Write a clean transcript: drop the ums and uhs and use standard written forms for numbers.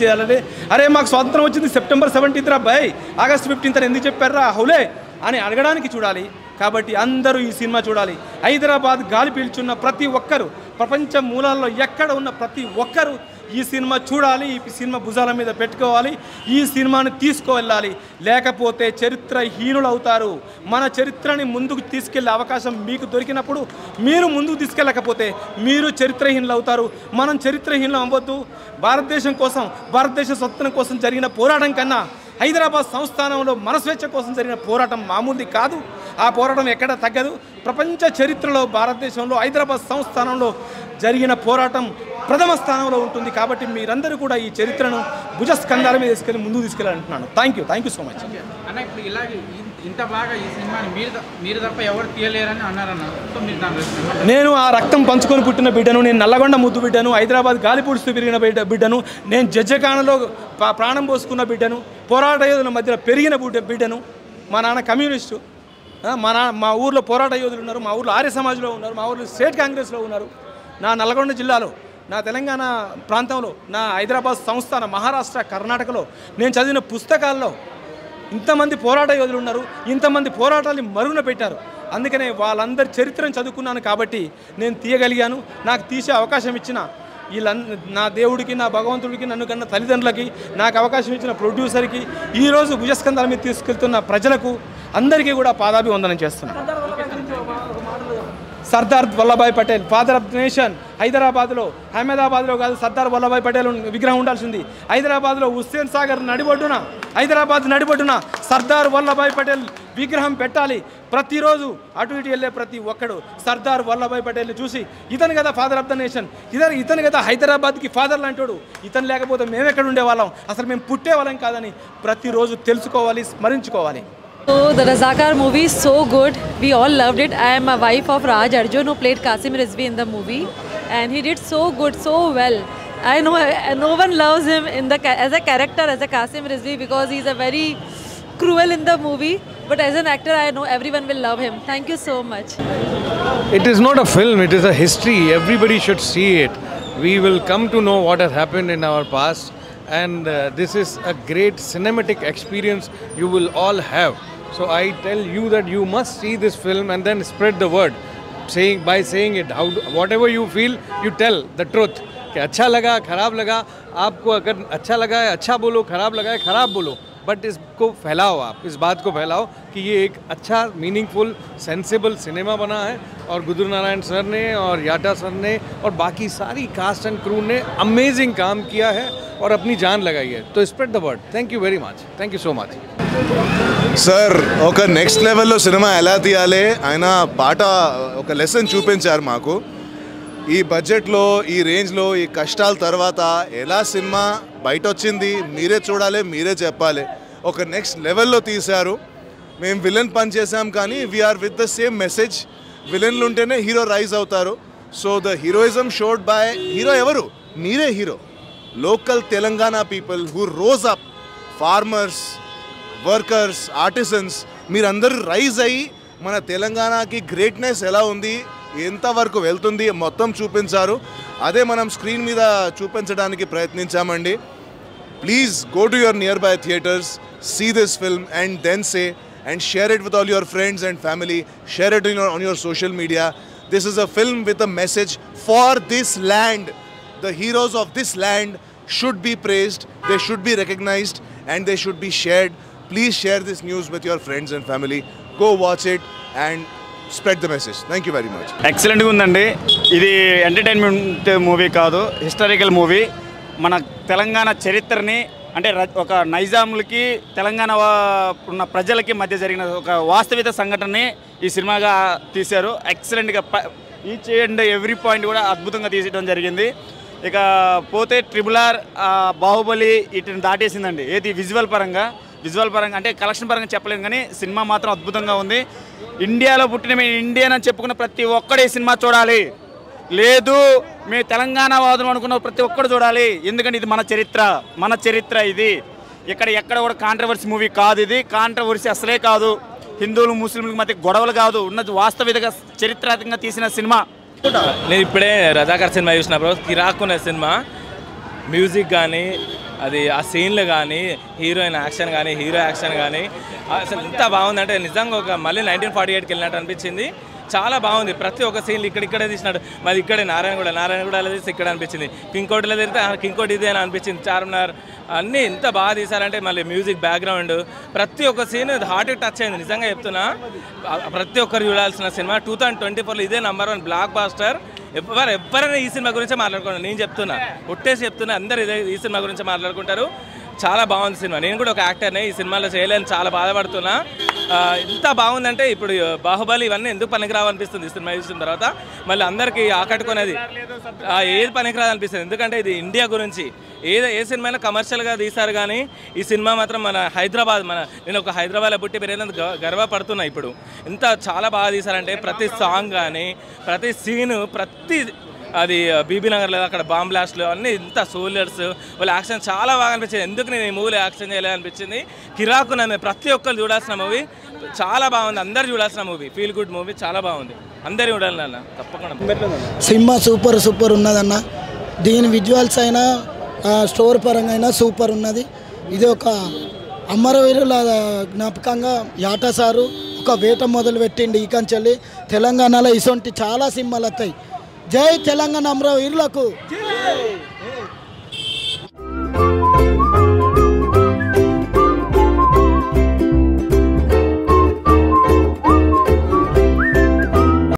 చేయాలంటే అరే మాకు స్వాతంత్రం వచ్చింది సెప్టెంబర్ 17th రా బాయ్, ఆగస్ట్ 15th అని ఎందుకు చెప్పారా హౌలే అని అడగడానికి చూడాలి. కాబట్టి అందరూ ఈ సినిమా చూడాలి. హైదరాబాద్ గాలి పీల్చున్న ప్రతి ఒక్కరు, ప్రపంచ మూలాల్లో ఎక్కడ ఉన్న ప్రతి ఒక్కరు ఈ సినిమా చూడాలి. ఈ సినిమా భుజాల మీద పెట్టుకోవాలి. ఈ సినిమాని తీసుకువెళ్ళాలి. లేకపోతే చరిత్రహీనులు అవుతారు. మన చరిత్రని ముందుకు తీసుకెళ్లే అవకాశం మీకు దొరికినప్పుడు మీరు ముందుకు తీసుకెళ్ళకపోతే మీరు చరిత్రహీనులు అవుతారు. మనం చరిత్రహీనులు అవ్వద్దు. భారతదేశం కోసం, భారతదేశ స్వతంత్రం కోసం జరిగిన పోరాటం కన్నా హైదరాబాద్ సంస్థానంలో మన స్వేచ్ఛ కోసం జరిగిన పోరాటం మామూలుది కాదు. ఆ పోరాటం ఎక్కడ తగ్గదు. ప్రపంచ చరిత్రలో భారతదేశంలో హైదరాబాద్ సంస్థానంలో జరిగిన పోరాటం ప్రథమ స్థానంలో ఉంటుంది. కాబట్టి మీరందరూ కూడా ఈ చరిత్రను భుజస్కంధాల మీద తీసుకెళ్ళి ముందుకు తీసుకెళ్ళాలంటున్నాను. థ్యాంక్ యూ సో మచ్ అన్న. ఇప్పుడు ఇలాగే ఇంత బాగా ఈ సినిమాని మీరు తప్ప ఎవరు తీయలేరని అన్నారన్న. నేను ఆ రక్తం పంచుకొని పుట్టిన బిడ్డను, నేను నల్లగొండ ముద్దు బిడ్డను, హైదరాబాద్ గాలి పూడుస్తూ పెరిగిన బిడ్డను, నేను జడ్జకాణలో ప్రాణం పోసుకున్న బిడ్డను, పోరాట యోధుల మధ్యలో పెరిగిన బిడ్డను. మా నాన్న కమ్యూనిస్టు, మా ఊర్లో పోరాట యోధులు ఉన్నారు, మా ఊర్లో ఆర్య సమాజ్లో ఉన్నారు, మా ఊర్లో స్టేట్ కాంగ్రెస్లో ఉన్నారు. నా నల్గొండ జిల్లాలో, నా తెలంగాణ ప్రాంతంలో, నా హైదరాబాద్ సంస్థాన, మహారాష్ట్ర, కర్ణాటకలో నేను చదివిన పుస్తకాల్లో ఇంతమంది పోరాట యోధులు ఉన్నారు. ఇంతమంది పోరాటాన్ని మరుగున పెట్టారు. అందుకనే వాళ్ళందరి చరిత్రను చదువుకున్నాను కాబట్టి నేను తీయగలిగాను. నాకు తీసే అవకాశం ఇచ్చిన నా దేవుడికి, నా భగవంతుడికి, నన్ను కన్న తల్లిదండ్రులకి, నాకు అవకాశం ఇచ్చిన ప్రొడ్యూసర్కి, ఈరోజు భుజస్కంధాల మీద తీసుకెళ్తున్న ప్రజలకు అందరికీ కూడా పాదాభివందనం చేస్తున్నాను. Sardar Vallabhbhai Patel, father of nation. హైదరాబాద్లో, అహ్మదాబాద్లో కాదు, సర్దార్ వల్లభాయ్ పటేల్ విగ్రహం ఉండాల్సింది. హైదరాబాద్లో హుస్సేన్ సాగర్ నడిబొడ్డున, హైదరాబాద్ నడిబొడ్డున సర్దార్ వల్లభాయ్ పటేల్ విగ్రహం పెట్టాలి. ప్రతిరోజు అటు ఇటు వెళ్ళే ప్రతి ఒక్కడు సర్దార్ వల్లభాయ్ పటేల్ని చూసి ఇతను కదా ఫాదర్ ఆఫ్ ద నేషన్, ఇతను కదా హైదరాబాద్కి ఫాదర్ లాంటోడు, ఇతను లేకపోతే మేము ఎక్కడ ఉండేవాళ్ళం, అసలు మేము పుట్టేవాళ్ళం కాదని ప్రతిరోజు తెలుసుకోవాలి, స్మరించుకోవాలి. So the Razakar movie is so good. We all loved it. I am a wife of Raj Arjun who played Qasim Rizvi in the movie, and he did so good, so well. I know no one loves him as a character, as a Qasim Rizvi, because he's a very cruel in the movie. But as an actor, I know everyone will love him. Thank you so much. It is not a film, it is a history. Everybody should see it. We will come to know what has happened in our past, and this is a great cinematic experience you will all have. So I tell you that you must see this film and then spread the word, by saying it. Whatever you feel, you tell the truth. कि अच्छा लगा, खराब लगा, आपको अगर अच्छा लगा है अच्छा बोलो, खराब लगा है खराब बोलो, बट इसको फैलाओ, आप इस बात को फैलाओ कि ये एक अच्छा मीनिंगफुल सेंसिबल सिनेमा बना है, और गुदुर नारायण सर ने और याटा सर ने और बाकी सारी कास्ट एंड क्रू ने अमेजिंग काम किया है और अपनी जान लगाई है. तो spread the word. Thank you very much. Thank you so much. Sir, ఒక నెక్స్ట్ లెవెల్లో సినిమా ఎలా తీయాలి ఆయన పాట ఒక లెసన్ చూపించారు మాకు. ఈ బడ్జెట్లో, ఈ రేంజ్లో, ఈ కష్టాల తర్వాత ఎలా సినిమా బయట వచ్చింది మీరే చూడాలి, మీరే చెప్పాలి. ఒక నెక్స్ట్ లెవెల్లో తీశారు. మేము విలన్ పని చేసాం కానీ we are with the same message. విలన్లు ఉంటేనే హీరో రైజ్ అవుతారు. So the heroism showed by hero ఎవరు? మీరే hero. Local Telangana people who rose up, farmers, workers, artisans, మీరందరూ రైజ్ అయ్యి మన తెలంగాణకి గ్రేట్నెస్ ఎలా ఉంది, ఎంతవరకు వెళ్తుంది మొత్తం చూపించారు. అదే మనం స్క్రీన్ మీద చూపించడానికి ప్రయత్నించామండి. Please go to your nearby theatres, see this film and then say and share it with all your friends and family. Share it on your social media. This is a film with a message for this land. The heroes of this land should be praised, they should be recognized, and they should be shared. Please share this news with your friends and family. Go watch it and spread the message. Thank you very much. ఎక్సలెంట్గా ఉందండి. ఇది entertainment movie కాదు, historical movie. మన తెలంగాణ చరిత్రని, అంటే ఒక నైజాములకి తెలంగాణ ఉన్న ప్రజలకి మధ్య జరిగిన ఒక వాస్తవిక సంఘటనని ఈ సినిమాగా తీశారు. ఎక్సలెంట్గా ఈచ్ అండ్ ఎవ్రీ పాయింట్ కూడా అద్భుతంగా తీసేయడం జరిగింది. ఇక పోతే RRR, బాహుబలి వీటిని దాటేసిందండి. ఏది విజువల్ పరంగా అంటే కలెక్షన్ పరంగా చెప్పలేము కానీ సినిమా మాత్రం అద్భుతంగా ఉంది. ఇండియాలో పుట్టిన మేము ఇండియన్ అని చెప్పుకున్న ప్రతి ఒక్కడే సినిమా చూడాలి. లేదు మేము తెలంగాణ వాదులు అనుకున్న ప్రతి ఒక్కరు చూడాలి. ఎందుకంటే ఇది మన చరిత్ర ఇది. ఎక్కడ కూడా కాంట్రవర్సీ మూవీ కాదు. ఇది కాంట్రవర్సీ అసలే కాదు. హిందువులు ముస్లింల మధ్య గొడవలు కాదు, ఉన్నది వాస్తవికంగా చరిత్రాత్మకంగా తీసిన సినిమా. నేను ఇప్పుడే రజాకర్ సినిమా చూసిన బ్రో, కిరాక్ ఉన్న సినిమా. మ్యూజిక్ కానీ అది ఆ సీన్లు కానీ హీరోయిన్ యాక్షన్ కానీ హీరో యాక్షన్ కానీ అసలు ఎంత బాగుందంటే నిజంగా ఒక మళ్ళీ 1948కి వెళ్ళినట్టు అనిపించింది. చాలా బాగుంది. ప్రతి ఒక్క సీన్లు ఇక్కడే తీసినాడు. మాది ఇక్కడే నారాయణగూడలో తీసి ఇక్కడ అనిపించింది. కింగ్కోటిలో తిరిగితే కింగ్కోటి ఇదే అని అనిపించింది. చార్మినార్ అన్నీ ఎంత బాగా తీశారంటే మళ్ళీ మ్యూజిక్ బ్యాక్గ్రౌండ్ ప్రతి ఒక్క సీన్ హార్ట్ టచ్ అయింది. నిజంగా చెప్తున్నా, ప్రతి ఒక్కరు చూడాల్సిన సినిమా. 2024లో ఇదే #1 బ్లాక్ బాస్టర్. ఎవరైనా ఈ సినిమా గురించే మాట్లాడుకున్నాను. నేను చెప్తున్నా, ఒట్టేసి చెప్తున్నా, అందరు ఈ సినిమా గురించి మాట్లాడుకుంటారు. చాలా బాగుంది సినిమా. నేను కూడా ఒక యాక్టర్నే, ఈ సినిమాలో చేయలేని చాలా బాధపడుతున్నా. ఎంత బాగుందంటే ఇప్పుడు బాహుబలి ఇవన్నీ ఎందుకు పనికిరావనిపిస్తుంది ఈ సినిమా చూసిన తర్వాత. మళ్ళీ అందరికీ ఆకట్టుకునేది ఏది పనికిరాదు అనిపిస్తుంది. ఎందుకంటే ఇది ఇండియా గురించి. ఏ సినిమా కమర్షియల్గా తీశారు కానీ ఈ సినిమా మాత్రం మన హైదరాబాద్, నేను ఒక హైదరాబాద్లో పుట్టి పెరిగినందుకు గర్వపడుతున్నా. ఇప్పుడు ఎంత చాలా బాగా తీశారంటే ప్రతి సాంగ్ కానీ ప్రతి సీను అది బీబీ నగర్లో అక్కడ బాంబ్ బ్లాస్ట్లు అన్నీ ఇంత సోల్జర్స్ వాళ్ళ యాక్షన్ చాలా బాగా అనిపించింది. ఎందుకు నేను ఈ మూవీలో యాక్షన్ చేయలేదు అనిపించింది. కిరాకు నన్ను ప్రతి ఒక్కరు చూడాల్సిన మూవీ. చాలా బాగుంది. అందరు చూడాల్సిన మూవీ. Feel good movie. చాలా బాగుంది. అందరు చూడాలి అన్న తప్పకుండా. సినిమా సూపర్ ఉన్నదన్న. దీని విజువల్స్ అయినా స్టోర్ పరంగా అయినా సూపర్ ఉన్నది. ఇది ఒక అమరవీరుల జ్ఞాపకంగా యాటా సారు ఒక వేట మొదలు పెట్టిండి. ఈ కంచెల్లి తెలంగాణలో ఇటువంటి చాలా సినిమాలు వస్తాయి. జై తెలంగాణ అమరవీరులకు.